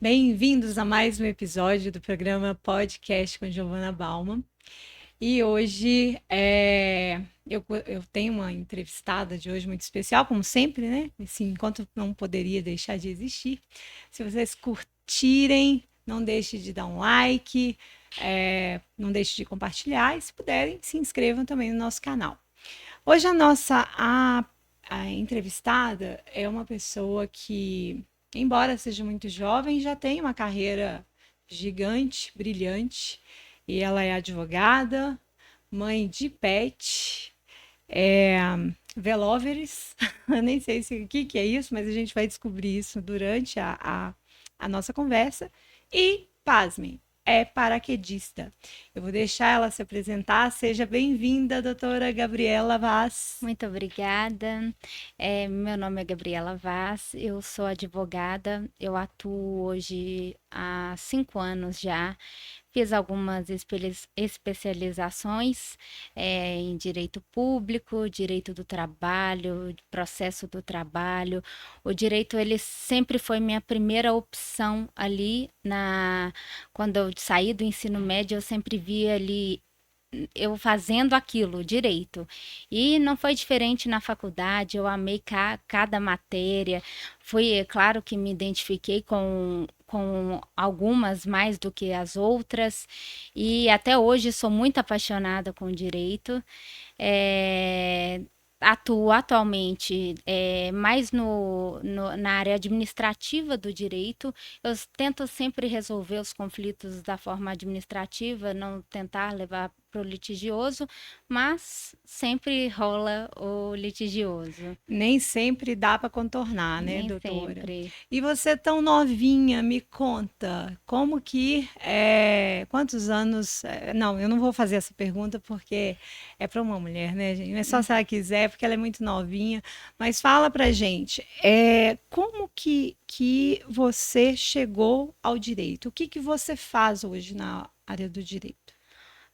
Bem-vindos a mais um episódio do programa Podcast com Giovana Bauman. E hoje eu tenho uma entrevistada de hoje muito especial, como sempre, né? Esse encontro não poderia deixar de existir. Se vocês curtirem, não deixe de dar um like, não deixe de compartilhar e, se puderem, se inscrevam também no nosso canal. Hoje a entrevistada é uma pessoa que, embora seja muito jovem, já tem uma carreira gigante, brilhante, e ela é advogada, mãe de pet, é, Veloveres, eu nem sei o que é isso, mas a gente vai descobrir isso durante a nossa conversa. E, pasmem, é paraquedista. Eu vou deixar ela se apresentar. Seja bem-vinda, doutora Gabriela Vaz. Muito obrigada. Meu nome é Gabriela Vaz, eu sou advogada, eu atuo hoje há 5 anos já. Fiz algumas especializações em direito público, direito do trabalho, processo do trabalho. O direito ele sempre foi minha primeira opção ali quando eu saí do ensino médio, eu sempre via ali eu fazendo aquilo direito. E não foi diferente na faculdade, eu amei cada matéria. Foi, é claro que me identifiquei com algumas mais do que as outras, e até hoje sou muito apaixonada com direito. É, Atuo atualmente mais na área administrativa do direito. Eu tento sempre resolver os conflitos da forma administrativa, não tentar levar para o litigioso, mas sempre rola o litigioso. Nem sempre dá para contornar, né, Nem doutora? sempre. E você tão novinha, me conta, como que quantos anos? Não, eu não vou fazer essa pergunta porque é para uma mulher, né, gente? Não é só se ela quiser, porque ela é muito novinha. Mas fala pra gente, como que você chegou ao direito? O que que você faz hoje na área do direito?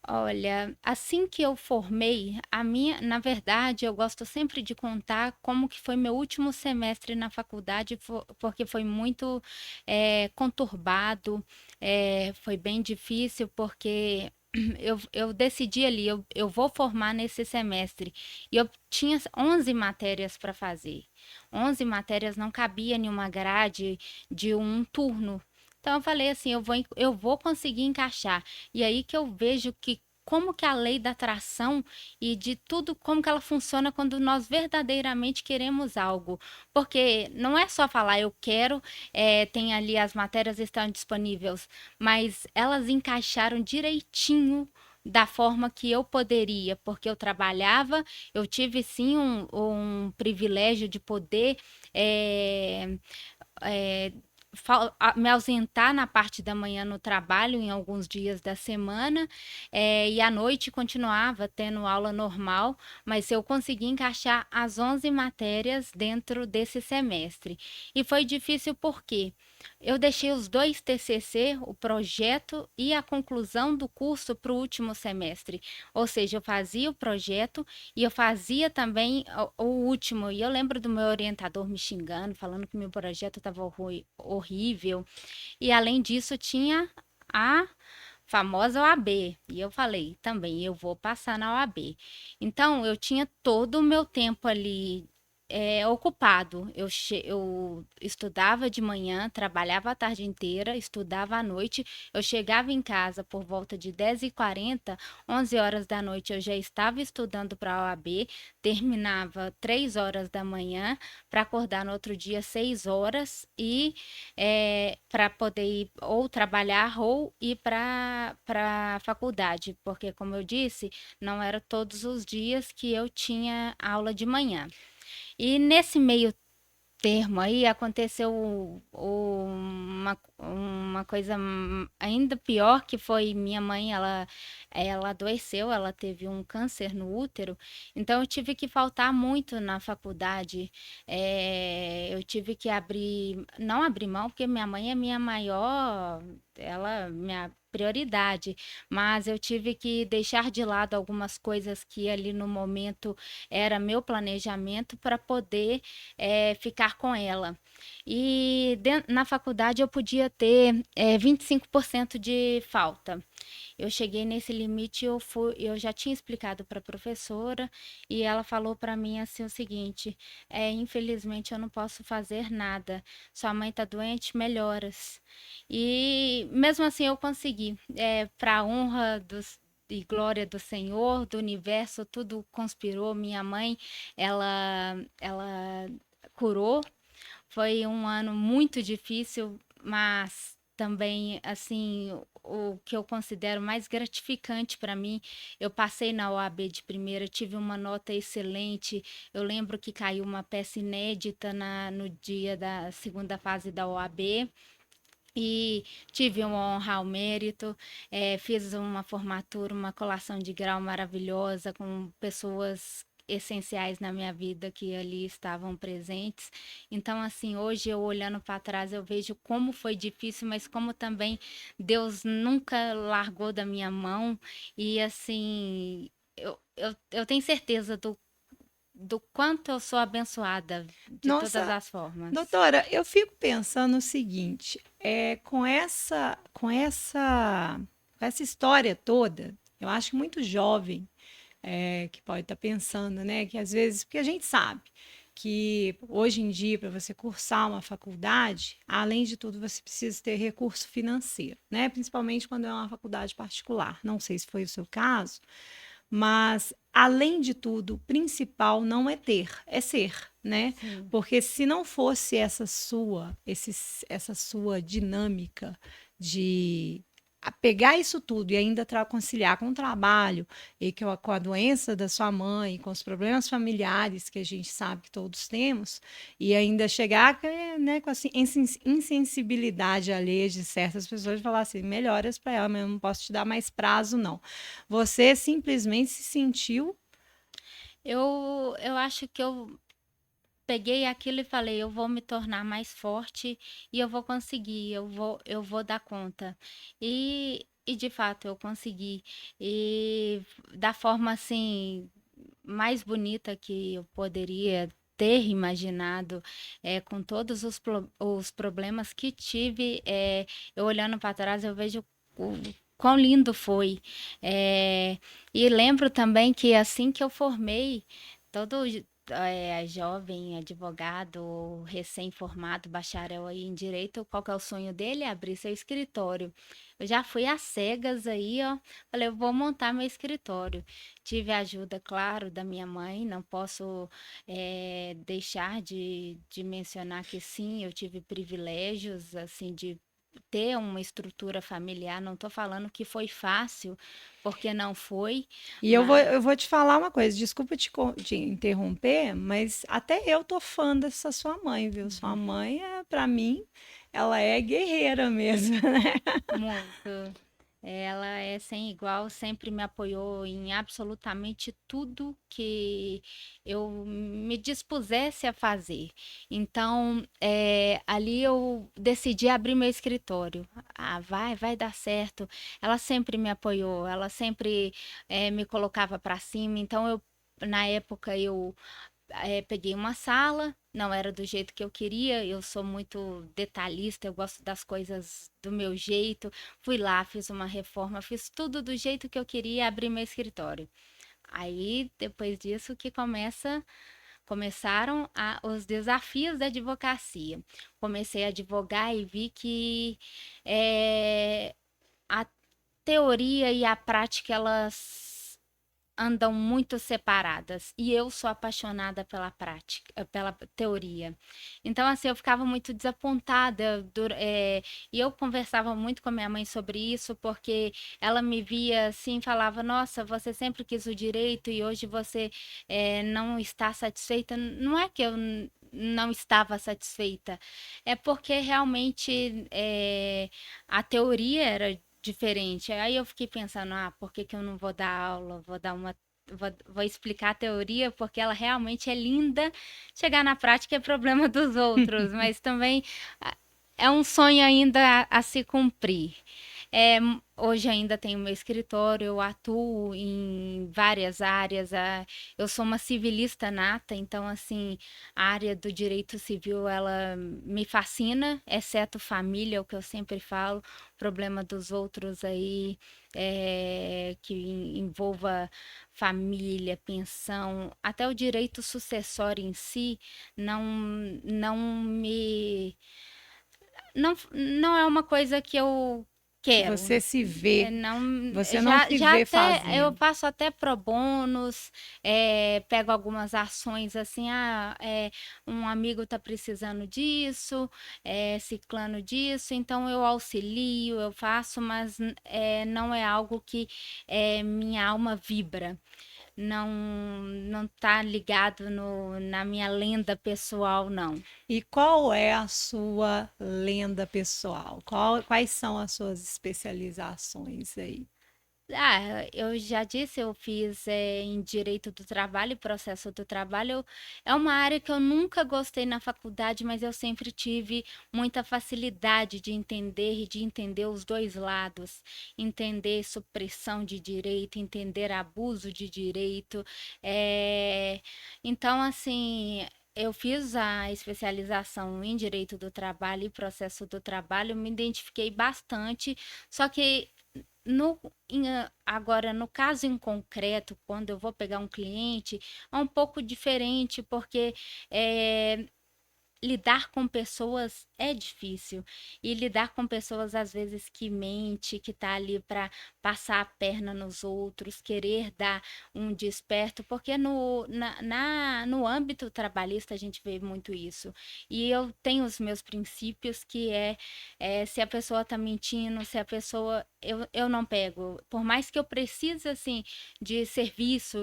Olha, assim que eu formei, na verdade, eu gosto sempre de contar como que foi meu último semestre na faculdade, porque foi muito conturbado, foi bem difícil, porque eu decidi ali, eu vou formar nesse semestre, e eu tinha 11 matérias para fazer. 11 matérias não cabia em uma grade de um turno. Então eu falei assim, eu vou conseguir encaixar. E aí que eu vejo que como que a lei da atração e de tudo, como que ela funciona quando nós verdadeiramente queremos algo. Porque não é só falar eu quero, tem ali as matérias estão disponíveis, mas elas encaixaram direitinho da forma que eu poderia, porque eu trabalhava, eu tive sim um privilégio de poder eh, eh, me ausentar na parte da manhã no trabalho em alguns dias da semana, e à noite continuava tendo aula normal, mas eu consegui encaixar as 11 matérias dentro desse semestre. E foi difícil porque eu deixei os dois TCC, o projeto e a conclusão do curso, para o último semestre. Ou seja, eu fazia o projeto e eu fazia também o último. E eu lembro do meu orientador me xingando, falando que meu projeto estava horrível. E além disso, tinha a famosa OAB. E eu falei também, eu vou passar na OAB. Então, eu tinha todo o meu tempo ali ocupado. Eu estudava de manhã, trabalhava a tarde inteira, estudava à noite. Eu chegava em casa por volta de 10h40, 11 horas da noite eu já estava estudando para a OAB, terminava 3 horas da manhã para acordar no outro dia 6 horas e para poder ir ou trabalhar ou ir para a faculdade, porque, como eu disse, não era todos os dias que eu tinha aula de manhã. E nesse meio termo aí aconteceu uma coisa ainda pior, que foi minha mãe, ela adoeceu, ela teve um câncer no útero, então eu tive que faltar muito na faculdade. Eu tive que não abrir mão, porque minha mãe é minha maior, ela, minha prioridade, mas eu tive que deixar de lado algumas coisas que ali no momento era meu planejamento para poder ficar com ela. E na faculdade eu podia ter 25% de falta. Eu cheguei nesse limite, eu já tinha explicado para a professora e ela falou para mim assim o seguinte: infelizmente eu não posso fazer nada. Sua mãe está doente, melhoras. E mesmo assim eu consegui. Para a honra e glória do Senhor, do universo, tudo conspirou. Minha mãe, ela curou. Foi um ano muito difícil, mas também, assim, o que eu considero mais gratificante para mim, eu passei na OAB de primeira, tive uma nota excelente. Eu lembro que caiu uma peça inédita no dia da segunda fase da OAB. E tive uma honra ao mérito, fiz uma formatura, uma colação de grau maravilhosa com pessoas essenciais na minha vida que ali estavam presentes. Então, assim, hoje eu olhando para trás, eu vejo como foi difícil, mas como também Deus nunca largou da minha mão. E, assim, eu tenho certeza do quanto eu sou abençoada de todas Nossa, as formas. doutora, eu fico pensando o seguinte, com essa história toda, eu acho muito jovem que pode estar pensando, né, que às vezes, porque a gente sabe que hoje em dia, para você cursar uma faculdade, além de tudo, você precisa ter recurso financeiro, né, principalmente quando é uma faculdade particular. Não sei se foi o seu caso, mas, além de tudo, o principal não é ter, é ser, né? Sim. Porque se não fosse essa sua dinâmica de pegar isso tudo e ainda conciliar com o trabalho e com a doença da sua mãe, com os problemas familiares que a gente sabe que todos temos, e ainda chegar, né, com assim, insensibilidade alheia de certas pessoas e falar assim, melhoras para ela, mas eu não posso te dar mais prazo, não. Você simplesmente se sentiu. Eu acho que eu peguei aquilo e falei, eu vou me tornar mais forte e eu vou conseguir, eu vou dar conta. E de fato eu consegui. E da forma assim mais bonita que eu poderia ter imaginado, com todos os problemas que tive, eu olhando para trás, eu vejo o quão lindo foi. E lembro também que assim que eu formei, todo jovem advogado recém-formado, bacharel aí em direito, qual que é o sonho dele? Abrir seu escritório. Eu já fui às cegas aí, ó. Falei, eu vou montar meu escritório. Tive a ajuda, claro, da minha mãe. Não posso deixar de mencionar que sim, eu tive privilégios, assim, de ter uma estrutura familiar. Não estou falando que foi fácil, porque não foi, E mas eu vou te falar uma coisa, desculpa te interromper, mas até eu tô fã dessa sua mãe, viu? Sua mãe, para mim, ela é guerreira mesmo, né? muito. Ela é sem igual, sempre me apoiou em absolutamente tudo que eu me dispusesse a fazer. Então, ali eu decidi abrir meu escritório. Ah, vai dar certo. Ela sempre me apoiou, ela sempre me colocava para cima. Então, na época, eu peguei uma sala, não era do jeito que eu queria, eu sou muito detalhista, eu gosto das coisas do meu jeito. Fui lá, fiz uma reforma, fiz tudo do jeito que eu queria, abri meu escritório. Aí, depois disso que começaram os desafios da advocacia. Comecei a advogar e vi que a teoria e a prática, elas andam muito separadas e eu sou apaixonada pela prática, pela teoria. Então, assim, eu ficava muito desapontada e eu conversava muito com a minha mãe sobre isso porque ela me via assim, falava: Nossa, você sempre quis o direito e hoje você não está satisfeita. Não é que eu não estava satisfeita, é porque realmente a teoria era diferente. Aí eu fiquei pensando, por que que eu não vou dar aula? Vou explicar a teoria porque ela realmente é linda. Chegar na prática é problema dos outros, mas também ah, é um sonho ainda a se cumprir. Hoje ainda tenho meu escritório, eu atuo em várias áreas. Eu sou uma civilista nata, então, assim, a área do direito civil, ela me fascina, exceto família, é o que eu sempre falo, problema dos outros aí, que envolva família, pensão, até o direito sucessório em si, não, não me não é uma coisa que eu Que quero. você se vê, Não, você não se já vê até eu fazendo. faço até pro bonos, pego algumas ações assim, um amigo tá precisando disso, ciclano disso, então eu auxilio, eu faço, mas não é algo que minha alma vibra. Não, não tá ligado na minha lenda pessoal, não. E qual é a sua lenda pessoal? Quais são as suas especializações aí? Eu já disse, eu fiz em direito do trabalho e processo do trabalho. É uma área que eu nunca gostei na faculdade, mas eu sempre tive muita facilidade de entender e de entender os dois lados, entender supressão de direito, entender abuso de direito. Então, assim, eu fiz a especialização em direito do trabalho e processo do trabalho, me identifiquei bastante, só que agora, no caso em concreto, quando eu vou pegar um cliente, é um pouco diferente, porque eh, lidar com pessoas é difícil. E lidar com pessoas, às vezes, que mente, que tá ali para passar a perna nos outros, querer dar um desperto, porque no âmbito trabalhista a gente vê muito isso. E eu tenho os meus princípios, que se a pessoa tá mentindo, se a pessoa. Eu não pego. Por mais que eu precise, assim, de serviço,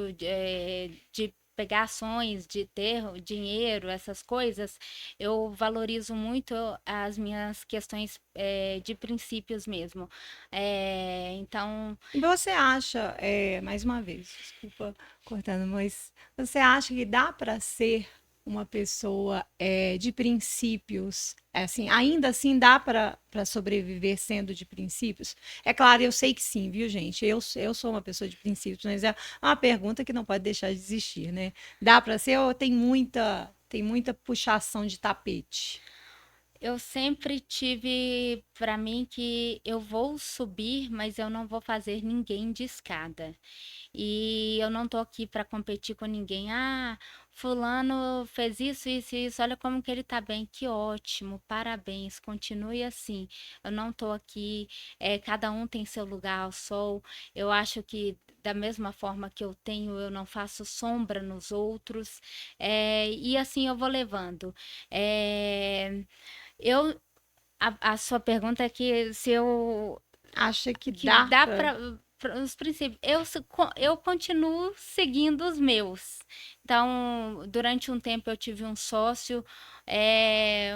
de pegar ações, de ter dinheiro, essas coisas, eu valorizo muito as minhas questões de princípios mesmo. Então, E você acha, mais uma vez, desculpa cortando, mas você acha que dá para ser uma pessoa de princípios, assim, ainda assim dá para sobreviver sendo de princípios? É claro, eu sei que sim, viu, gente? Eu sou uma pessoa de princípios, mas é uma pergunta que não pode deixar de existir, né? Dá para ser ou tem muita puxação de tapete? eu sempre tive para mim que eu vou subir, mas eu não vou fazer ninguém de escada. E eu não tô aqui para competir com ninguém. Fulano fez isso, isso, isso. Olha como que ele tá bem. Que ótimo. Parabéns. Continue assim. Eu não tô aqui. Cada um tem seu lugar ao sol. Eu acho que da mesma forma que eu tenho, eu não faço sombra nos outros. E assim eu vou levando. É, eu a sua pergunta é que se eu Acha que que dá dá para. para os princípios. Eu continuo seguindo os meus. Então, durante um tempo eu tive um sócio, é,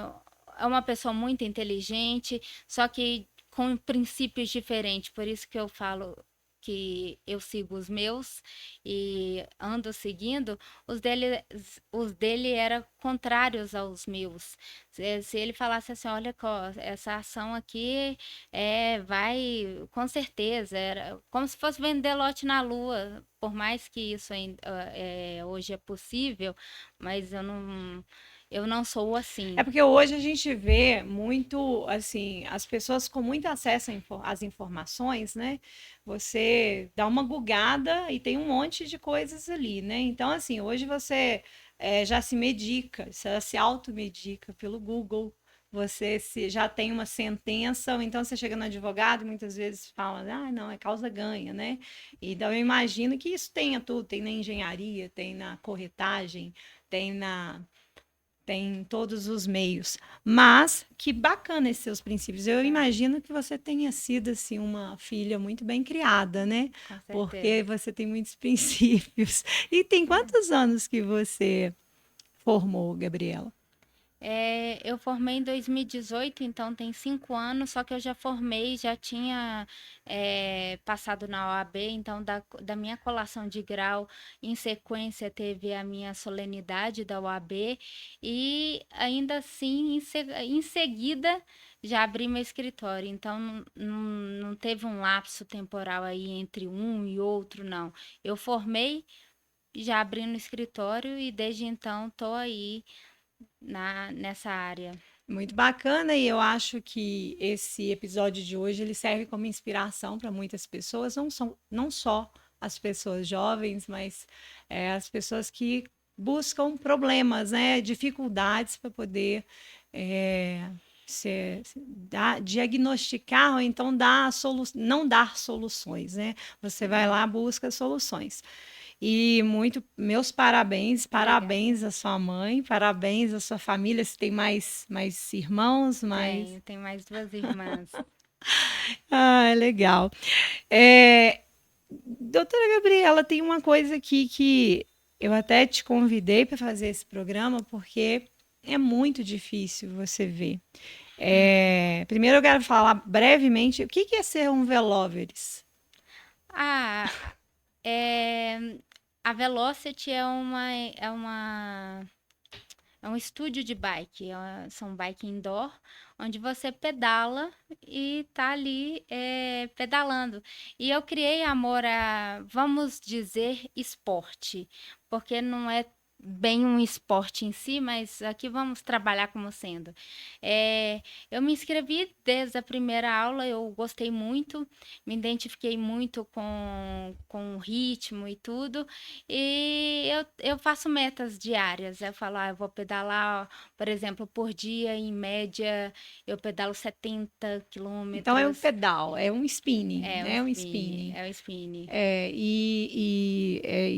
é uma pessoa muito inteligente, só que com princípios diferentes. Por isso que eu falo que eu sigo os meus e ando seguindo, os dele eram contrários aos meus. Se ele falasse assim, olha, essa ação aqui vai, com certeza, era como se fosse vender lote na lua, por mais que isso ainda, hoje é possível, mas eu não sou É assim. porque hoje a gente vê muito, assim, as pessoas com muito acesso às informações, né? Você dá uma gugada e tem um monte de coisas ali, né? Então, assim, hoje você já se medica, você se automedica pelo Google, já tem uma sentença, ou então você chega no advogado e muitas vezes fala, não, é causa ganha, né? Então, eu imagino que isso tenha tudo, tem na engenharia, tem na corretagem, tem em todos os meios. Mas que bacana esses seus princípios. Eu Tá, imagino que você tenha sido assim uma filha muito bem criada, né? com certeza. Porque você tem muitos princípios. E tem quantos anos que você formou, Gabriela? Eu formei em 2018, então tem 5 anos, só que eu já formei, já tinha passado na OAB, então da minha colação de grau, em sequência teve a minha solenidade da OAB, e ainda assim, em seguida, já abri meu escritório. Então não teve um lapso temporal aí entre um e outro, não. Eu formei, já abri no escritório e desde então estou aí nessa área. Muito bacana, e eu acho que esse episódio de hoje ele serve como inspiração para muitas pessoas, não só as pessoas jovens, mas as pessoas que buscam problemas, né, dificuldades para poder é, diagnosticar ou então não dar soluções, né? Você vai lá, busca soluções. E muito, meus parabéns, Obrigada. parabéns à sua mãe, parabéns à sua família. Você tem mais irmãos, mais. Tenho mais duas irmãs. Ah, legal. É, doutora Gabriela, tem uma coisa aqui que eu até te convidei para fazer esse programa, porque é muito difícil você ver. Primeiro eu quero falar brevemente o que é ser um Veloveres. Ah, é, a Velocity é um estúdio de bike, são bike indoor, onde você pedala e tá ali pedalando. E eu criei amor a, vamos dizer, esporte, porque não é bem um esporte em si, mas aqui vamos trabalhar como sendo. Eu me inscrevi desde a primeira aula, eu gostei muito, me identifiquei muito com o ritmo e tudo. E eu faço metas diárias. Eu falo, eu vou pedalar, por exemplo, por dia, em média, eu pedalo 70 Então é um quilômetros. pedal, é um spinning, É um né? Um spin, spinning. é o spin.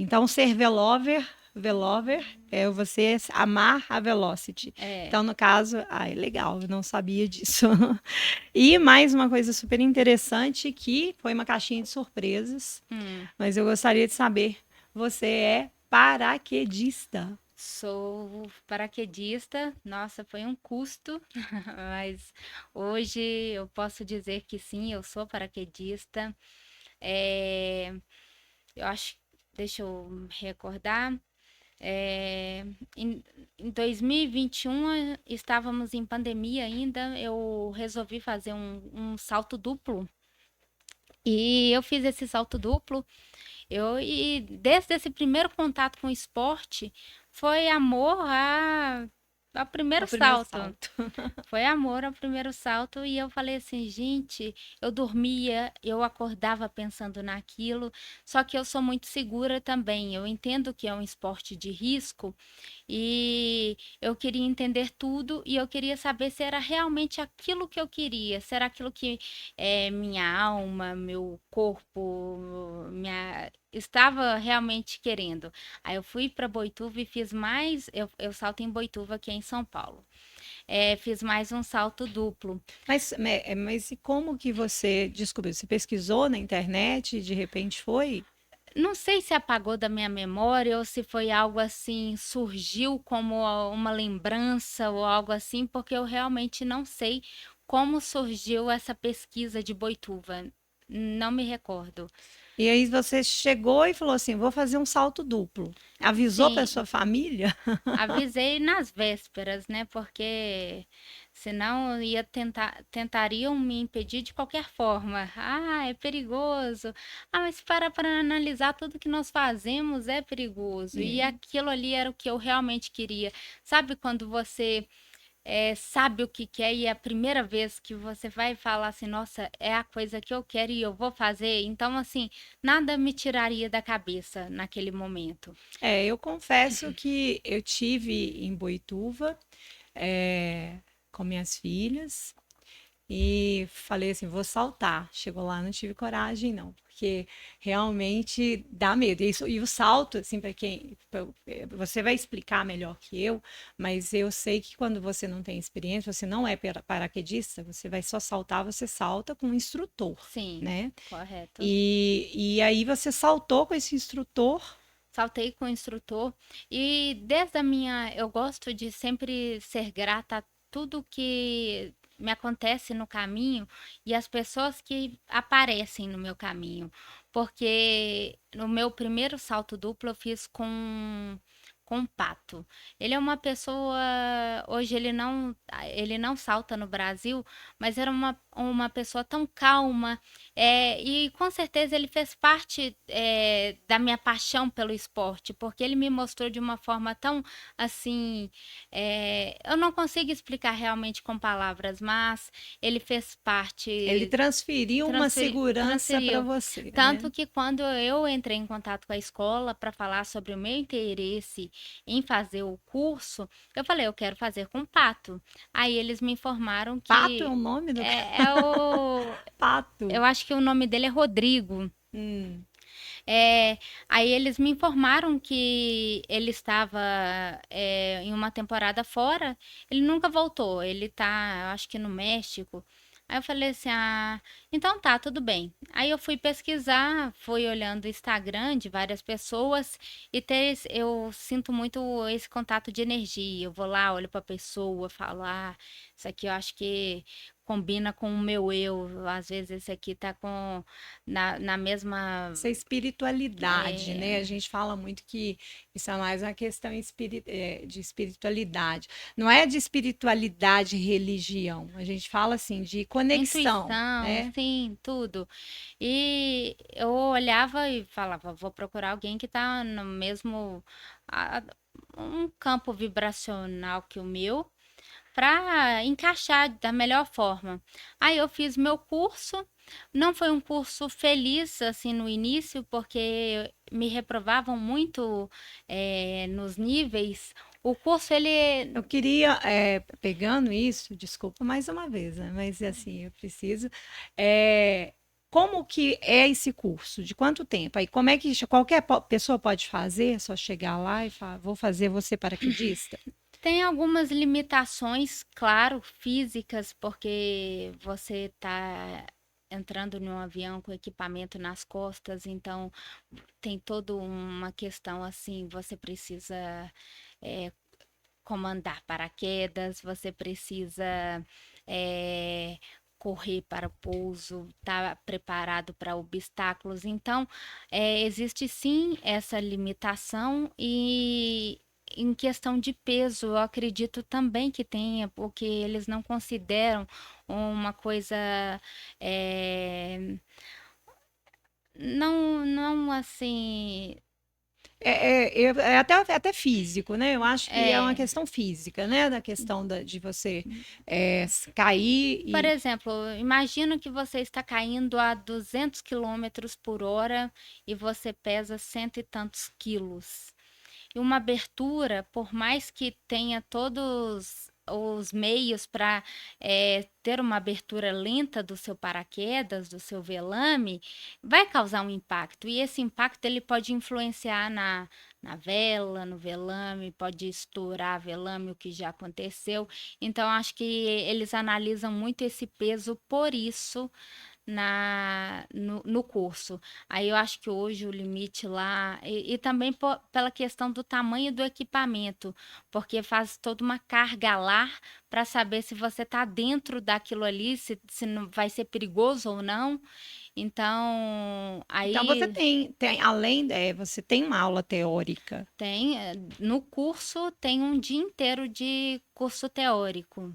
Então ser velover é você amar a velocity. É. Então, no caso, legal, eu não sabia disso. E mais uma coisa super interessante que foi uma caixinha de surpresas, Hum. mas eu gostaria de saber, você é paraquedista? Sou paraquedista. Nossa, foi um custo, mas hoje eu posso dizer que sim, eu sou paraquedista. É, eu acho, deixa eu me recordar. É, em, em 2021, estávamos em pandemia ainda, eu resolvi fazer um salto duplo. E eu fiz esse salto duplo. E desde esse primeiro contato com o esporte, foi amor ao É primeiro o primeiro salto. salto. Foi amor ao primeiro salto e eu falei assim, gente, eu dormia, eu acordava pensando naquilo, só que eu sou muito segura também. Eu entendo que é um esporte de risco e eu queria entender tudo e eu queria saber se era realmente aquilo que eu queria, se era aquilo que minha alma, meu corpo, estava realmente querendo. Aí eu fui para Boituva e fiz mais, eu salto em Boituva, que é em São Paulo. Fiz mais um salto duplo. Mas e como que você descobriu? Você pesquisou na internet e de repente foi? Não sei se apagou da minha memória ou se foi algo assim, surgiu como uma lembrança ou algo assim, porque eu realmente não sei como surgiu essa pesquisa de Boituva. Não me recordo. E aí você chegou e falou assim: vou fazer um salto duplo. Avisou para Sim, sua família? avisei nas vésperas, né? Porque senão tentariam me impedir de qualquer forma. Ah, é perigoso. Ah, mas para analisar tudo que nós fazemos é perigoso. E É. aquilo ali era o que eu realmente queria. Sabe quando você sabe o que quer e é a primeira vez que você vai falar assim, nossa, é a coisa que eu quero e eu vou fazer. Então, assim, nada me tiraria da cabeça naquele momento. Eu confesso que eu tive em Boituva é, com minhas filhas e falei assim, vou saltar. Chegou lá, não tive coragem, não, porque realmente dá medo. E o salto, assim, para você vai explicar melhor que eu, mas eu sei que quando você não tem experiência, você não é paraquedista, você vai só saltar, você salta com um instrutor, Sim, né? correto. E aí você saltou com esse instrutor. saltei com o instrutor e desde a minha, eu gosto de sempre ser grata a tudo que me acontece no caminho e as pessoas que aparecem no meu caminho, porque no meu primeiro salto duplo eu fiz com o Pato. Ele é uma pessoa, hoje ele não salta no Brasil, mas era uma pessoa tão calma, e com certeza ele fez parte, da minha paixão pelo esporte, porque ele me mostrou de uma forma tão assim, eu não consigo explicar realmente com palavras, mas ele fez Ele parte, transferiu uma segurança para transferiu. você, Tanto né? que quando eu entrei em contato com a escola para falar sobre o meu interesse em fazer o curso, eu falei, eu quero fazer com Pato. Aí eles me informaram Pato é o que nome do cara? é o, Pato. eu acho que o nome dele é Rodrigo. Hum. É, aí eles me informaram que ele estava, em uma temporada fora, ele nunca voltou, ele tá, eu acho que no México. Aí eu falei assim, ah, então tá, tudo bem. Aí eu fui pesquisar, fui olhando o Instagram de várias pessoas e eu sinto muito esse contato de energia. Eu vou lá, olho pra pessoa, falo, ah, isso aqui eu acho que combina com o meu eu. Às vezes esse aqui tá na mesma. Essa espiritualidade, né? A É, gente fala muito que isso é mais uma questão de espiritualidade. Não é de espiritualidade e religião. A gente fala assim de conexão, intuição, né? sim, tudo. E eu olhava e falava, vou procurar alguém que está no mesmo, a- um campo vibracional que o meu, para encaixar da melhor forma. Aí eu fiz meu curso, não foi um curso feliz assim no início, porque me reprovavam muito, nos níveis. O curso ele Eu queria, pegando isso, desculpa mais uma vez, né? Mas assim, eu preciso. é, Como que é esse curso? De quanto tempo? Aí, como é que qualquer pessoa pode fazer? É só chegar lá e falar, vou fazer você paraquedista? tem algumas limitações, claro, físicas, porque você está entrando num avião com equipamento nas costas, então tem toda uma questão assim, você precisa eh, comandar paraquedas, você precisa eh, correr para o pouso, estar preparado para obstáculos. Então, existe sim essa limitação e em questão de peso, eu acredito também que tenha, porque eles não consideram uma coisa, eh, não assim, Até físico, né? Eu acho que é uma é, questão física, né? Da questão de você cair por e exemplo, imagina que você está caindo a 200 quilômetros por hora e você pesa cento e tantos quilos. E uma abertura, por mais que tenha todos os meios para ter uma abertura lenta do seu paraquedas, do seu velame, vai causar um impacto. E esse impacto ele pode influenciar na vela, no velame, pode estourar velame, o que já aconteceu. Então, acho que eles analisam muito esse peso por isso no curso. Aí eu acho que hoje o limite lá, e também pela questão do tamanho do equipamento, porque faz toda uma carga lá para saber se você está dentro daquilo ali, se não vai ser perigoso ou não. Então, então você aí além, você tem uma aula teórica. no curso tem um dia inteiro de curso teórico.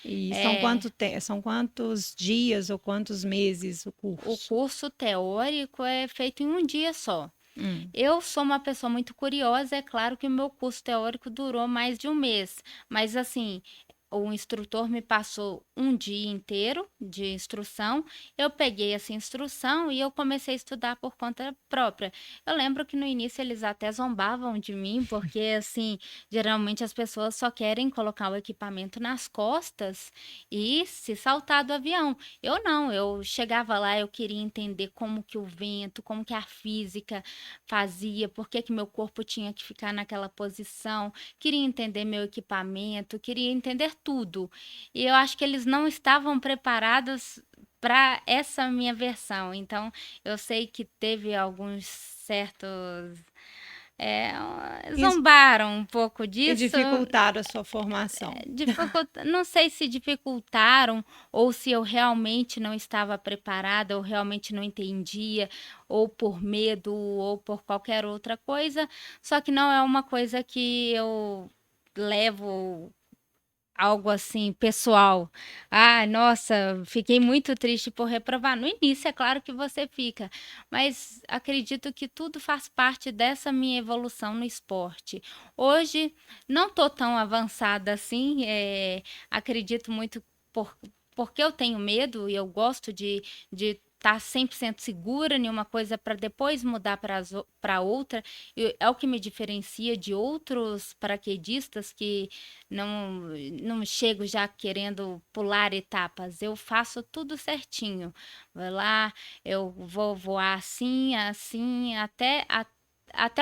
E É, são quantos dias ou quantos meses o o curso? curso teórico é feito em um dia só. Hum. Eu sou uma pessoa muito curiosa, é claro que o meu curso teórico durou mais de um mês, mas assim, o instrutor me passou um dia inteiro de instrução, eu peguei essa instrução e eu comecei a estudar por conta própria. Eu lembro que no início eles até zombavam de mim, porque assim, geralmente as pessoas só querem colocar o equipamento nas costas e se saltar do avião. Eu não, eu chegava lá, eu queria entender como que o vento, como que a física fazia, por que que meu corpo tinha que ficar naquela posição, queria entender meu equipamento, queria entender tudo. E eu acho que eles não estavam preparados para essa minha versão. Então, eu sei que teve alguns certos é, Isso, zombaram um pouco e disso. dificultaram a sua formação. Não sei se dificultaram ou se eu realmente não estava preparada ou realmente não entendia, ou por medo ou por qualquer outra coisa, só que não é uma coisa que eu levo algo assim pessoal. Ah, nossa, fiquei muito triste por reprovar. No início, é claro que você fica, mas acredito que tudo faz parte dessa minha evolução no esporte. Hoje, não tô tão avançada assim, acredito muito por, porque eu tenho medo e eu gosto de estar 100% segura em uma coisa para depois mudar para outra. É o que me diferencia de outros paraquedistas que não, não chego já querendo pular etapas. Eu faço tudo certinho. Vai lá, eu vou voar assim, assim, até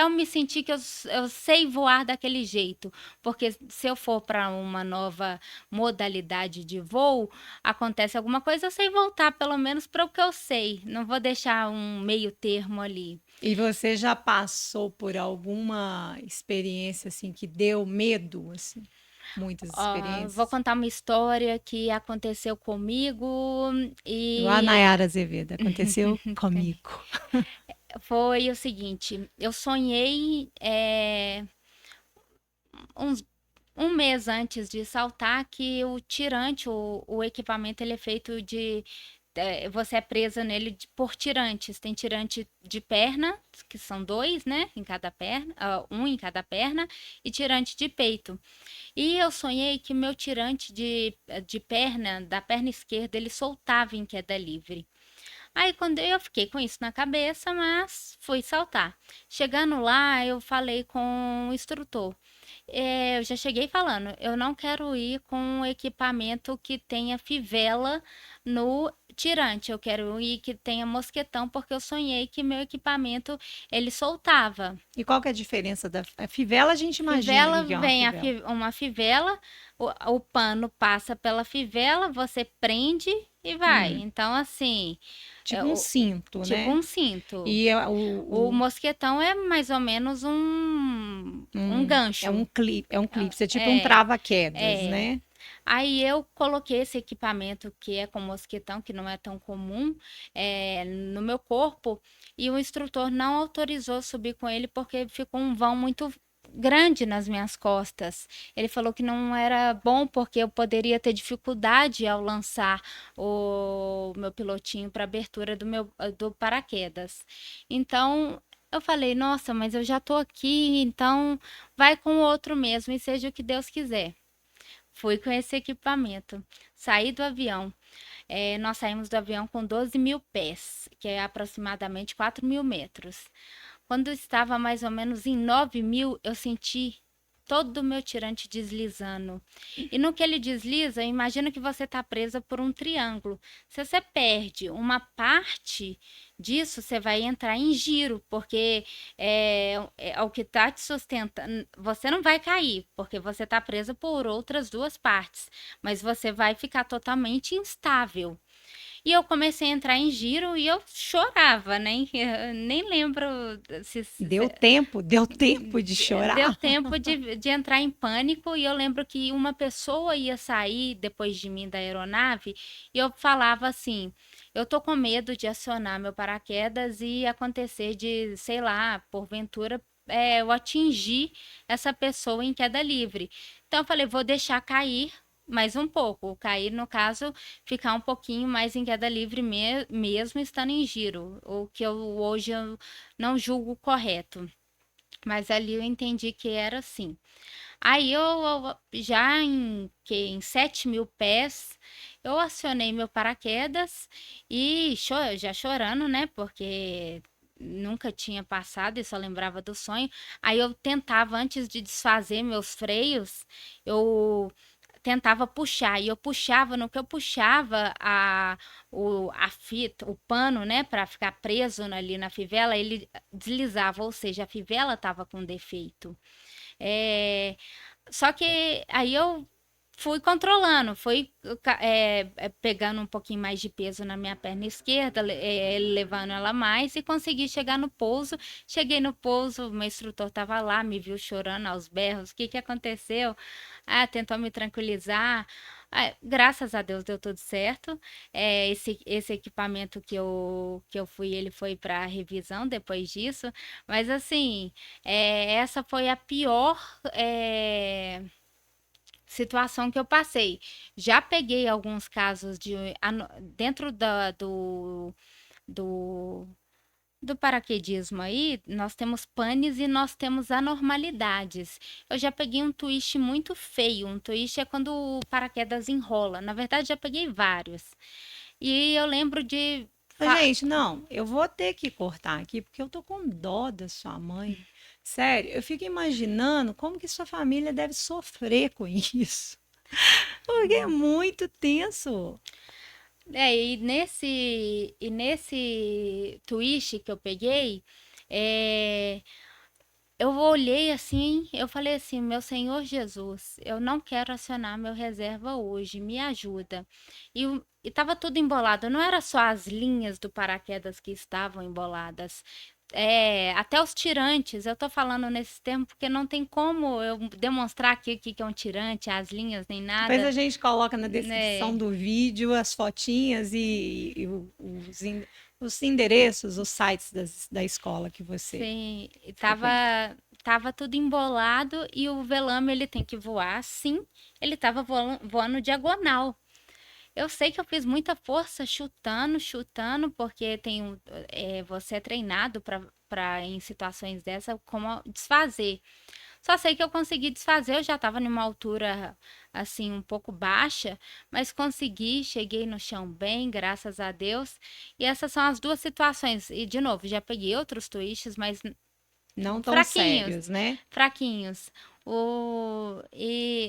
eu me sentir que eu sei voar daquele jeito. Porque se eu for para uma nova modalidade de voo, acontece alguma coisa, eu sei voltar pelo menos para o que eu sei. Não vou deixar um meio termo ali. E você já passou por alguma experiência assim que deu medo, assim? Muitas Vou experiências? contar uma história que aconteceu comigo Igual a e Nayara Azevedo, aconteceu comigo. foi o seguinte: eu sonhei uns um mês antes de saltar que o tirante, o equipamento, ele é feito de. Você é presa nele por tirantes. Tem tirante de perna, que são dois, né? Em cada perna, um em cada perna, e tirante de peito. E eu sonhei que meu tirante de perna, da perna esquerda, ele soltava em queda livre. Aí quando eu fiquei com isso na cabeça, mas fui saltar. Chegando lá, eu falei com o instrutor. Eu já cheguei falando, eu não quero ir com um equipamento que tenha fivela no tirante. Eu quero ir que tenha mosquetão, porque eu sonhei que meu equipamento ele soltava. E qual que é a diferença da a fivela? A gente imagina o Fivela que que é uma vem fivela. uma fivela, o pano passa pela fivela, você prende e vai. Hum, Então, assim, é tipo um cinto, tipo né? um cinto. E O mosquetão é mais ou menos um gancho. é um clipe, é tipo um É, trava-quedas, é. né? Aí eu coloquei esse equipamento que é com mosquetão, que não é tão comum, no meu corpo, e o instrutor não autorizou subir com ele porque ficou um vão muito grande nas minhas costas. Ele falou que não era bom porque eu poderia ter dificuldade ao lançar o meu pilotinho para abertura do paraquedas. Então eu falei, nossa, mas eu já tô aqui, então vai com o outro mesmo e seja o que Deus quiser. Fui com esse equipamento. Saí do avião. Nós saímos do avião com 12.000 pés, que é aproximadamente 4.000 metros. Quando estava mais ou menos em 9.000, eu senti todo o meu tirante deslizando. E no que ele desliza, imagina que você está presa por um triângulo. Se você perde uma parte disso, você vai entrar em giro, porque é o que está te sustentando. Você não vai cair, porque você está presa por outras duas partes, mas você vai ficar totalmente instável. E eu comecei a entrar em giro e eu chorava, né? Eu nem lembro Deu tempo de deu chorar. tempo de entrar em pânico e eu lembro que uma pessoa ia sair depois de mim da aeronave e eu falava assim: eu tô com medo de acionar meu paraquedas e acontecer de, sei lá, porventura. Eu atingir essa pessoa em queda livre. Então eu falei, vou deixar cair mais um pouco. Cair, no caso, ficar um pouquinho mais em queda livre mesmo estando em giro, o que eu não julgo correto. Mas ali eu entendi que era assim. Aí eu já em 7.000 pés, eu acionei meu paraquedas e já chorando, né? Porque nunca tinha passado e só lembrava do sonho. Aí eu tentava, antes de desfazer meus freios, eu tentava puxar. E eu puxava, no que eu puxava a fita, o pano, né, para ficar preso ali na fivela, ele deslizava, ou seja, a fivela estava com defeito. É, só que aí eu fui controlando, pegando um pouquinho mais de peso na minha perna esquerda, levando ela mais e consegui chegar no pouso. Cheguei no pouso, o meu instrutor estava lá, me viu chorando aos berros. O que que aconteceu? Ah, tentou me tranquilizar. Ah, graças a Deus deu tudo certo. Esse equipamento que eu fui, ele foi para revisão depois disso. Mas assim, essa foi a pior. Situação que eu passei. Já peguei alguns casos dentro do, do paraquedismo aí, nós temos panes e nós temos anormalidades. Eu já peguei um twist muito feio. Um twist é quando o paraquedas enrola. Na verdade, já peguei vários. E eu lembro de. Ô, gente, não, eu vou ter que cortar aqui porque eu tô com dó da sua mãe. Sério, eu fico imaginando como que sua família deve sofrer com isso. Porque é muito tenso. E nesse twist que eu peguei, é, eu olhei assim, eu falei assim, meu Senhor Jesus, eu não quero acionar meu reserva hoje, me ajuda. E tava tudo embolado, não era só as linhas do paraquedas que estavam emboladas. Até os tirantes, eu tô falando nesse termo porque não tem como eu demonstrar aqui o que que é um tirante, as linhas, nem Depois a nada, gente coloca na descrição né? do vídeo as fotinhas e os endereços, os sites da escola que você Sim, e frequenta. tava tudo embolado e o velame ele tem que voar, sim, ele tava voando diagonal. Eu sei que eu fiz muita força chutando, chutando, porque você é treinado para em situações dessa como desfazer. Só sei que eu consegui desfazer, eu já estava numa altura assim um pouco baixa, mas consegui, cheguei no chão bem, graças a Deus. E essas são as duas situações. E de novo, já peguei outros twists, mas Não tão fraquinhos, sérios, né? fraquinhos.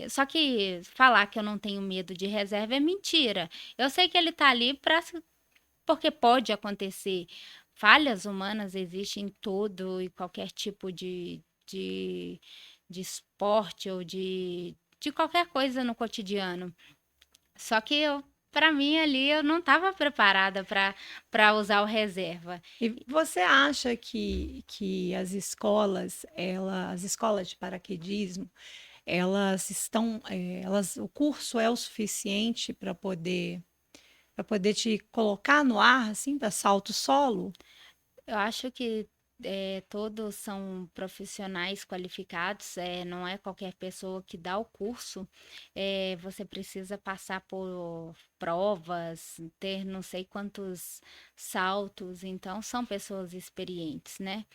Só que falar que eu não tenho medo de reserva é mentira. Eu sei que ele tá ali porque pode acontecer. Falhas humanas existem em todo e qualquer tipo de, de esporte ou de qualquer coisa no cotidiano. Só que para mim ali, eu não estava preparada para usar o reserva. E você acha que as escolas de paraquedismo, elas estão, o curso é o suficiente para poder te colocar no ar, assim, para salto solo? Eu acho que todos são profissionais qualificados, não é qualquer pessoa que dá o curso. Você precisa passar por provas, ter não sei quantos saltos, então são pessoas experientes, né?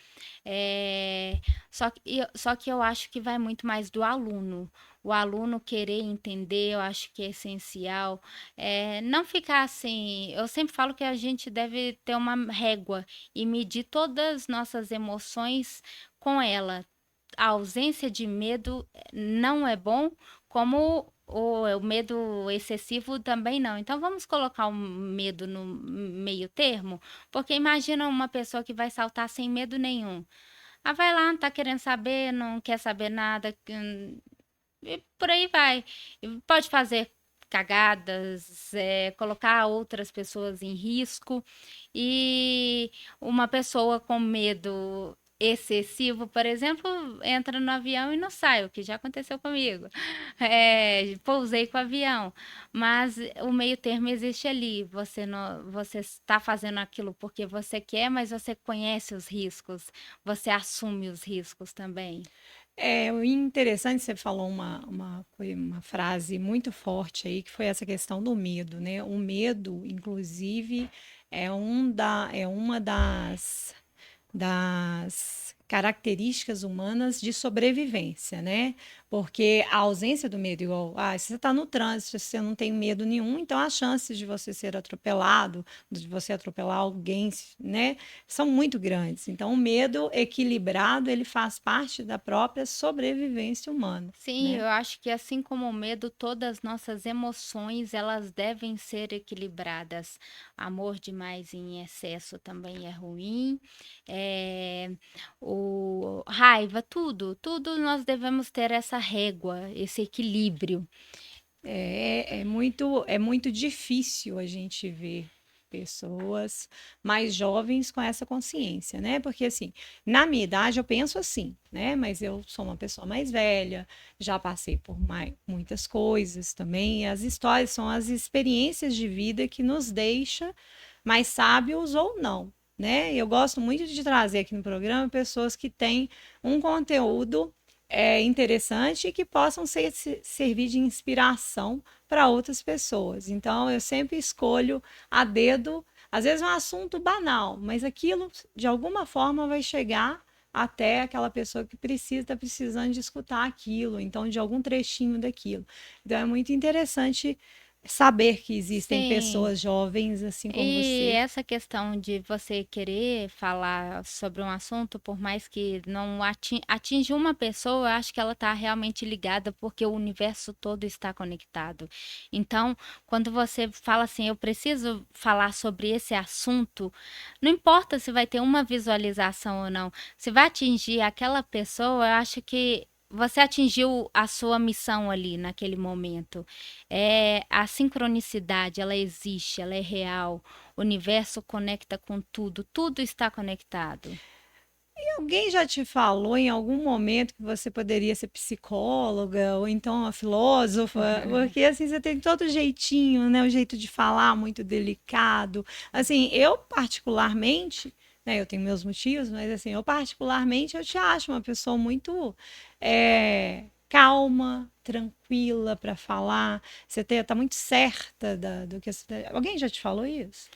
É, só que eu acho que vai muito mais do aluno. O aluno querer entender, eu acho que é essencial. Não ficar assim. Eu sempre falo que a gente deve ter uma régua e medir todas as nossas emoções com ela. A ausência de medo não é bom, como o medo excessivo também não. Então vamos colocar o medo no meio termo, porque imagina uma pessoa que vai saltar sem medo nenhum. Ah, vai lá, não tá querendo saber, não quer saber nada, e por aí vai. E pode fazer cagadas, colocar outras pessoas em risco. E uma pessoa com medo excessivo, por exemplo, entra no avião e não sai, o que já aconteceu comigo. Pousei com o avião, mas o meio termo existe ali. Você não, você está fazendo aquilo porque você quer, mas você conhece os riscos, você assume os riscos também. O interessante, você falou uma frase muito forte aí, que foi essa questão do medo, né? O medo, inclusive, é uma das características humanas de sobrevivência, né? Porque a ausência do medo, igual, se você está no trânsito, se você não tem medo nenhum, então as chances de você ser atropelado, de você atropelar alguém, né, são muito grandes. Então, o medo equilibrado, ele faz parte da própria sobrevivência humana, Sim, né? eu acho que assim como o medo, todas as nossas emoções, elas devem ser equilibradas. Amor demais em excesso também é ruim. É, o raiva, tudo nós devemos ter essa régua, esse equilíbrio. É muito difícil a gente ver pessoas mais jovens com essa consciência, né? Porque assim, na minha idade eu penso assim, né? Mas eu sou uma pessoa mais velha, já passei por muitas coisas também. E as histórias são as experiências de vida que nos deixa mais sábios ou não, né? Eu gosto muito de trazer aqui no programa pessoas que têm um conteúdo interessante e que possam servir de inspiração para outras pessoas. Então, eu sempre escolho a dedo, às vezes é um assunto banal, mas aquilo de alguma forma vai chegar até aquela pessoa que está precisando de escutar aquilo, então de algum trechinho daquilo. Então é muito interessante saber que existem Sim. pessoas jovens assim como E você. essa questão de você querer falar sobre um assunto, por mais que não atinja uma pessoa, eu acho que ela está realmente ligada, porque o universo todo está conectado. Então, quando você fala assim, eu preciso falar sobre esse assunto, não importa se vai ter uma visualização ou não, se vai atingir aquela pessoa, eu acho que você atingiu a sua missão ali naquele momento. A sincronicidade, ela existe, ela é real. O universo conecta com tudo, tudo está conectado. Alguém já te falou em algum momento que você poderia ser psicóloga ou então uma filósofa? Porque assim você tem todo jeitinho, né? O jeito de falar muito delicado. Assim, eu particularmente, né? Eu tenho meus motivos, mas assim, eu particularmente eu te acho uma pessoa muito calma, tranquila para falar. Você tá muito certa do que você. Alguém já te falou isso?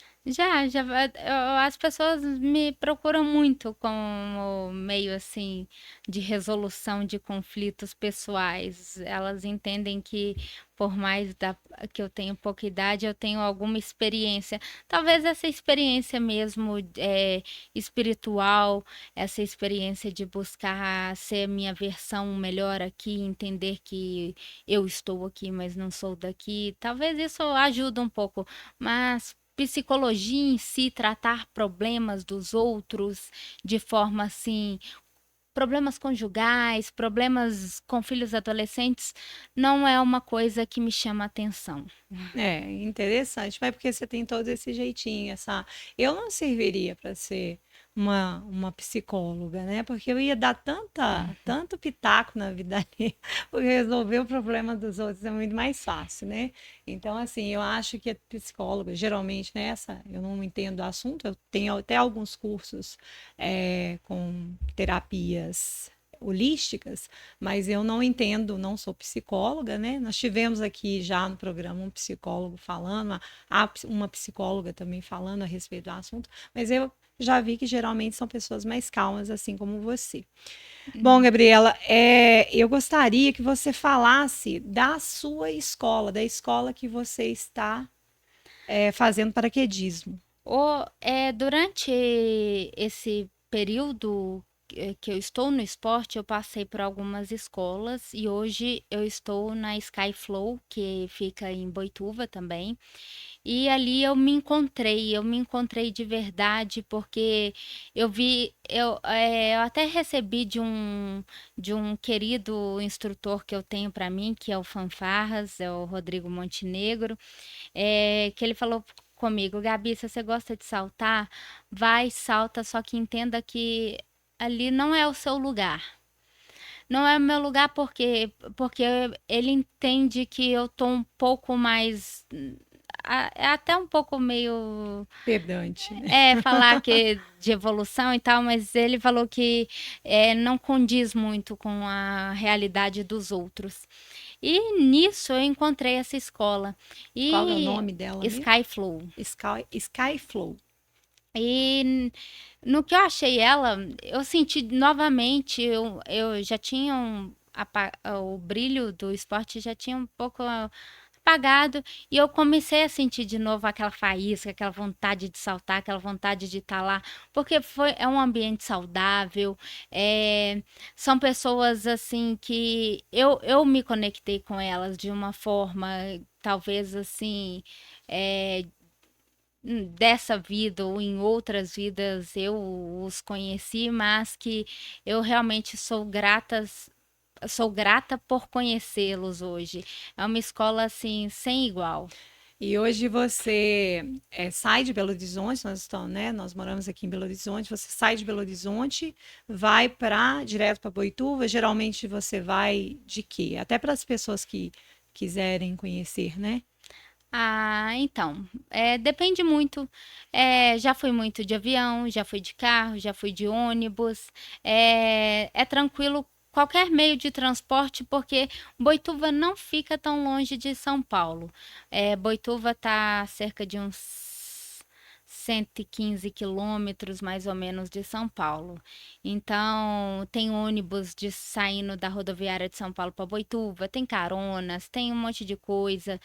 As pessoas me procuram muito como meio assim de resolução de conflitos pessoais. Elas entendem que por mais que eu tenho pouca idade, eu tenho alguma experiência. Talvez essa experiência mesmo espiritual, essa experiência de buscar ser minha versão melhor aqui, entender que eu estou aqui, mas não sou daqui. Talvez isso ajude um pouco, mas psicologia em si, tratar problemas dos outros de forma assim, problemas conjugais, problemas com filhos adolescentes, não é uma coisa que me chama atenção. É, interessante, mas porque você tem todo esse jeitinho, essa. Eu não serviria para ser uma psicóloga, né? Porque eu ia dar tanto pitaco na vida ali, porque resolver o problema dos outros é muito mais fácil, né? Então, assim, eu acho que a psicóloga, geralmente nessa, eu não entendo o assunto, eu tenho até alguns cursos com terapias holísticas, mas eu não entendo, não sou psicóloga, né? Nós tivemos aqui já no programa um psicólogo falando, uma psicóloga também falando a respeito do assunto, mas eu já vi que geralmente são pessoas mais calmas, assim como você. Bom, Hum. Gabriela, eu gostaria que você falasse da sua escola, da escola que você está fazendo paraquedismo. Durante esse período que eu estou no esporte, eu passei por algumas escolas e hoje eu estou na Skyflow, que fica em Boituva também. E ali eu me encontrei de verdade, porque eu até recebi de um querido instrutor que eu tenho para mim, que é o Fanfarras, é o Rodrigo Montenegro, que ele falou comigo, Gabi, se você gosta de saltar, vai, salta, só que entenda que ali não é o seu lugar. Não é o meu lugar porque ele entende que eu tô um pouco mais é até um pouco meio Pedante, né? falar que de evolução e tal, mas ele falou que não condiz muito com a realidade dos outros. E nisso eu encontrei essa escola. Qual é o E nome dela mesmo? Skyflow. Skyflow. E no que eu achei ela, eu senti novamente, eu já tinha o brilho do esporte já tinha um pouco apagado e eu comecei a sentir de novo aquela faísca, aquela vontade de saltar, aquela vontade de estar lá, porque é um ambiente saudável, são pessoas assim que eu me conectei com elas de uma forma, talvez assim, é, dessa vida ou em outras vidas eu os conheci, mas que eu realmente sou grata sou grata por conhecê-los hoje. É uma escola assim sem igual. E hoje você sai de Belo Horizonte, nós estamos, né? Nós moramos aqui em Belo Horizonte. Você sai de Belo Horizonte, vai para direto para Boituva. Geralmente você vai de quê? Até para as pessoas que quiserem conhecer, né? Ah, então, depende muito. Já fui muito de avião, já fui de carro, já fui de ônibus. É tranquilo qualquer meio de transporte, porque Boituva não fica tão longe de São Paulo. Boituva está a cerca de uns 115 quilômetros, mais ou menos, de São Paulo. Então, tem ônibus saindo da rodoviária de São Paulo para Boituva, tem caronas, tem um monte de coisa.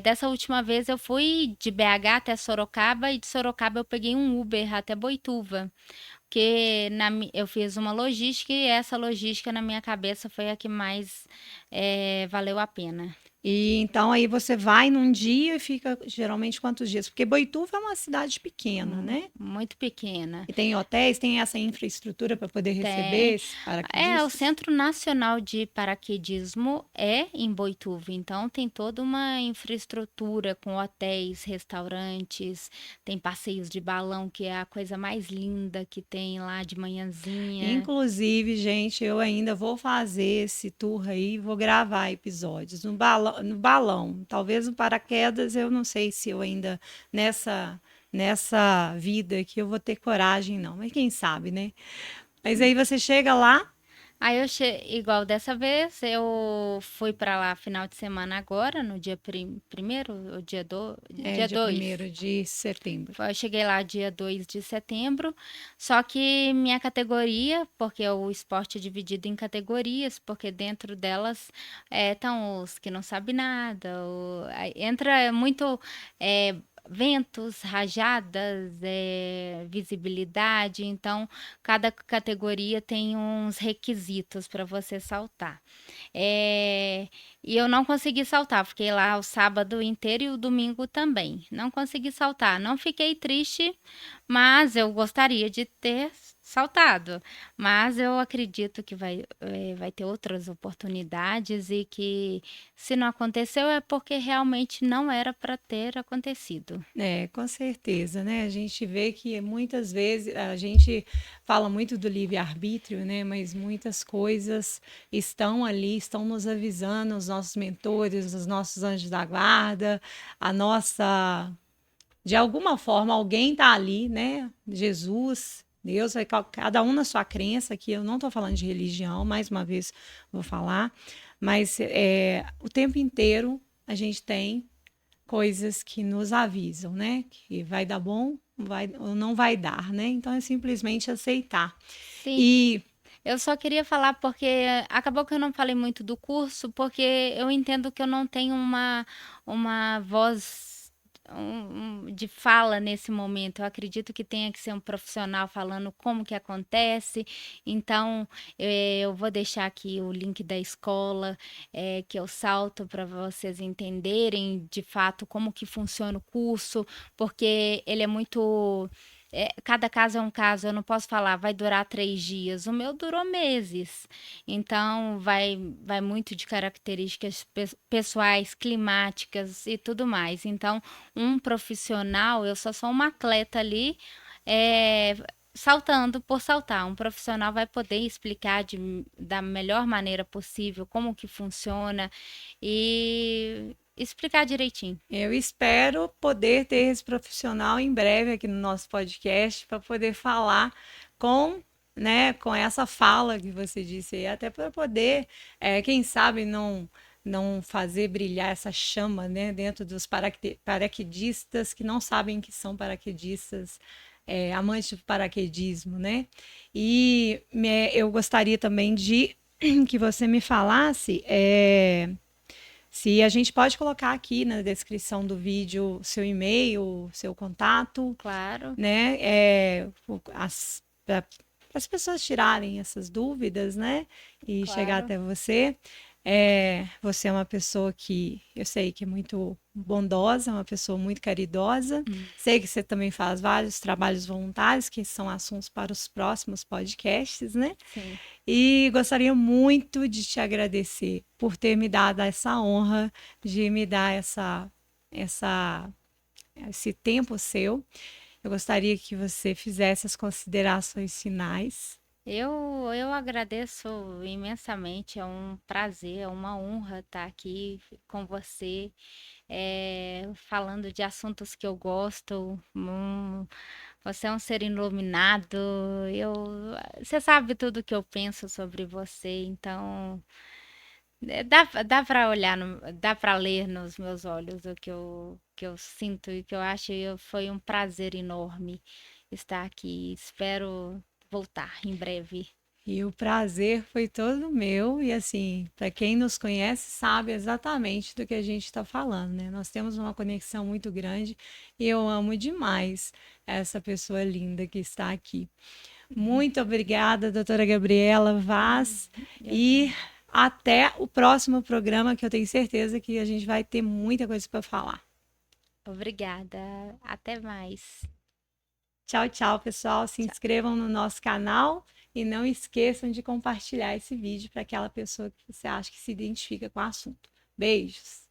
Dessa última vez eu fui de BH até Sorocaba e de Sorocaba eu peguei um Uber até Boituva, porque eu fiz uma logística e essa logística na minha cabeça foi a que mais valeu a pena. E então aí você vai num dia e fica geralmente quantos dias? Porque Boituva é uma cidade pequena, né? Muito pequena. E tem hotéis, tem essa infraestrutura para poder receber Tem. esses O paraquedistas. Centro Nacional de Paraquedismo é em Boituva, então tem toda uma infraestrutura com hotéis, restaurantes, tem passeios de balão, que é a coisa mais linda que tem lá de manhãzinha. Inclusive, gente, eu ainda vou fazer esse tour aí, vou gravar episódios no balão, no balão. Talvez no paraquedas, eu não sei se eu ainda nessa vida aqui eu vou ter coragem, não. Mas quem sabe, né? Mas aí você chega lá, Aí igual dessa vez, eu fui pra lá final de semana agora, no dia primeiro, o dia dia 2. 1º de setembro. Eu cheguei lá dia 2 de setembro, só que minha categoria, porque o esporte é dividido em categorias, porque dentro delas estão os que não sabem nada, aí entra muito é, ventos, rajadas, visibilidade, então cada categoria tem uns requisitos para você saltar. É, e eu não consegui saltar, fiquei lá o sábado inteiro e o domingo também. Não consegui saltar. Não fiquei triste, mas eu gostaria de ter saltado. Mas eu acredito que vai ter outras oportunidades e que se não aconteceu é porque realmente não era para ter acontecido. É, com certeza, né? A gente vê que muitas vezes a gente fala muito do livre-arbítrio, né? Mas muitas coisas estão ali, estão nos avisando, os nossos mentores, os nossos anjos da guarda, a nossa. De alguma forma, alguém está ali, né? Jesus, Deus, cada um na sua crença, aqui eu não estou falando de religião, mais uma vez vou falar, mas o tempo inteiro a gente tem coisas que nos avisam, né? Que vai dar bom, vai, ou não vai dar, né? Então é simplesmente aceitar. Sim, E eu só queria falar porque acabou que eu não falei muito do curso, porque eu entendo que eu não tenho uma voz de fala nesse momento. Eu acredito que tenha que ser um profissional falando como que acontece. Então, eu vou deixar aqui o link da escola que eu salto para vocês entenderem de fato como que funciona o curso, porque ele é muito cada caso é um caso, eu não posso falar, vai durar 3 dias. O meu durou meses. Então, vai muito de características pessoais, climáticas e tudo mais. Então, um profissional, eu só sou uma atleta ali, é, saltando por saltar. Um profissional vai poder explicar da melhor maneira possível como que funciona e explicar direitinho. eu espero poder ter esse profissional em breve aqui no nosso podcast para poder falar com, né, com essa fala que você disse aí, até para poder, quem sabe não fazer brilhar essa chama, né, dentro dos paraquedistas que não sabem que são paraquedistas, amantes do paraquedismo, né? E eu gostaria também de que você me falasse, se a gente pode colocar aqui na descrição do vídeo seu e-mail, seu contato, Claro, né? Para as pessoas tirarem essas dúvidas, né? E chegar claro. até você. Você é uma pessoa que eu sei que é muito bondosa, uma pessoa muito caridosa. Sei que você também faz vários trabalhos voluntários, que são assuntos para os próximos podcasts, né? Sim. E gostaria muito de te agradecer por ter me dado essa honra de me dar essa, esse tempo seu. Eu gostaria que você fizesse as considerações finais. Eu agradeço imensamente, é um prazer, é uma honra estar aqui com você, falando de assuntos que eu gosto. Você é um ser iluminado, eu, você sabe tudo que eu penso sobre você, então dá para olhar, dá para ler nos meus olhos o que eu sinto e que eu acho. Foi um prazer enorme estar aqui. Espero voltar em breve. E o prazer foi todo meu. E assim, para quem nos conhece, sabe exatamente do que a gente está falando, né? Nós temos uma conexão muito grande e eu amo demais essa pessoa linda que está aqui. Muito obrigada, doutora Gabriela Vaz. Eu E também. até o próximo programa, que eu tenho certeza que a gente vai ter muita coisa para falar. Obrigada. Até mais. Tchau, tchau, pessoal. Se Tchau. inscrevam no nosso canal e não esqueçam de compartilhar esse vídeo para aquela pessoa que você acha que se identifica com o assunto. Beijos!